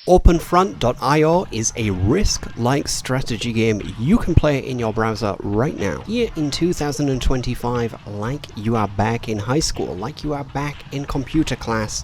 Openfront.io is a Risk-like strategy game you can play in your browser right now. Here in 2025, like you are back in high school, like you are back in computer class,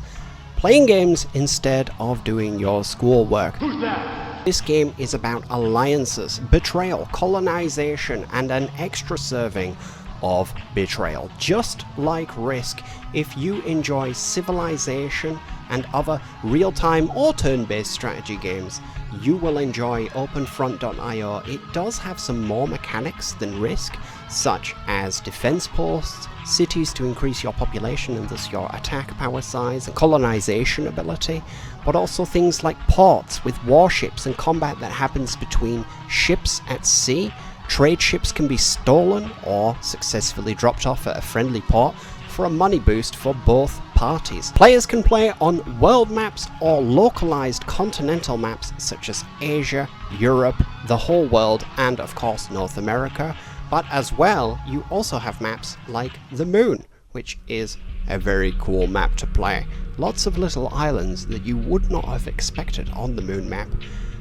playing games instead of doing your schoolwork. Who's that? This game is about alliances, betrayal, colonization, and an extra serving of Betrayal. Just like Risk, if you enjoy Civilization and other real-time or turn-based strategy games, you will enjoy Openfront.io. It does have some more mechanics than Risk, such as defense posts, cities to increase your population and thus your attack power size and colonization ability, but also things like ports with warships and combat that happens between ships at sea. Trade ships can be stolen or successfully dropped off at a friendly port for a money boost for both parties. Players can play on world maps or localized continental maps such as Asia, Europe, the whole world, and of course North America. But as well, you also have maps like the Moon, which is a very cool map to play. Lots of little islands that you would not have expected on the Moon map.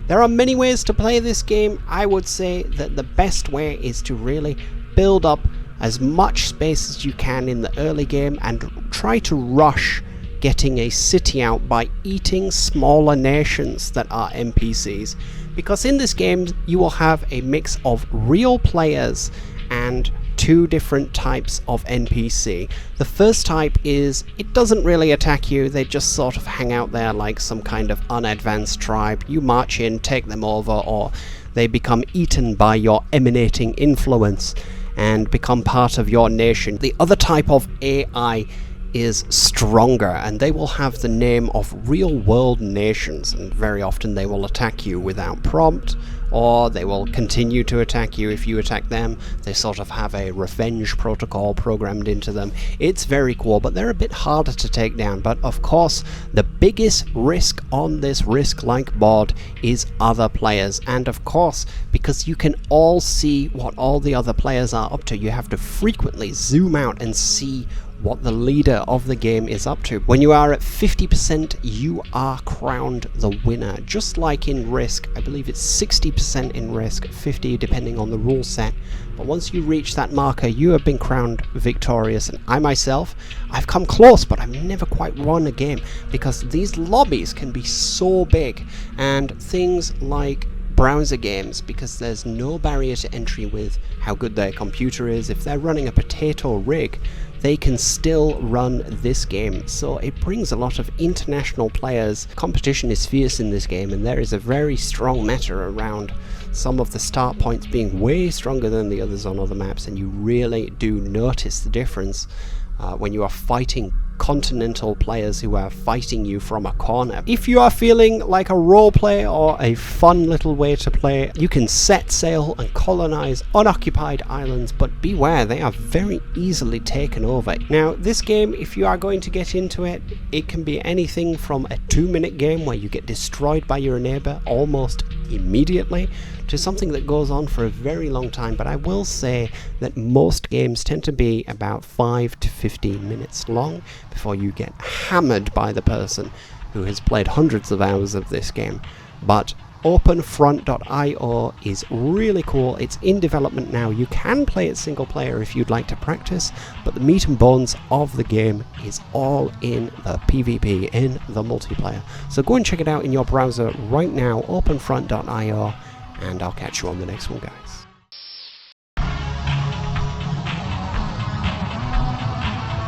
There are many ways to play this game. I would say that the best way is to really build up as much space as you can in the early game and try to rush getting a city out by eating smaller nations that are NPCs. Because in this game you will have a mix of real players and two different types of NPC. The first type is, it doesn't really attack you, they just sort of hang out there like some kind of unadvanced tribe. You march in, take them over, or they become eaten by your emanating influence and become part of your nation. The other type of AI is stronger, and they will have the name of real world nations, and very often they will attack you without prompt, or they will continue to attack you if you attack them. They sort of have a revenge protocol programmed into them. It's very cool, but they're a bit harder to take down. But of course, the biggest risk on this Risk-like board is other players. And of course, because you can all see what all the other players are up to, you have to frequently zoom out and see what the leader of the game is up to. When you are at 50%, you are crowned the winner. Just like in Risk, I believe it's 60% in Risk, 50 depending on the rule set. But once you reach that marker, you have been crowned victorious. And I myself, I've come close, but I've never quite won a game because these lobbies can be so big, and things like browser games, because there's no barrier to entry with how good their computer is. If they're running a potato rig, they can still run this game. So it brings a lot of international players. Competition is fierce in this game, and there is a very strong meta around some of the start points being way stronger than the others on other maps, and you really do notice the difference when you are fighting continental players who are fighting you from a corner. If you are feeling like a roleplay or a fun little way to play, you can set sail and colonize unoccupied islands, but beware, they are very easily taken over. Now, this game, if you are going to get into it, it can be anything from a 2-minute game where you get destroyed by your neighbor almost immediately, to something that goes on for a very long time. But I will say that most games tend to be about 5 to 15 minutes long before you get hammered by the person who has played hundreds of hours of this game. But Openfront.io is really cool. It's in development now. You can play it single player if you'd like to practice, but the meat and bones of the game is all in the PvP, in the multiplayer. So go and check it out in your browser right now, Openfront.io, and I'll catch you on the next one, guys.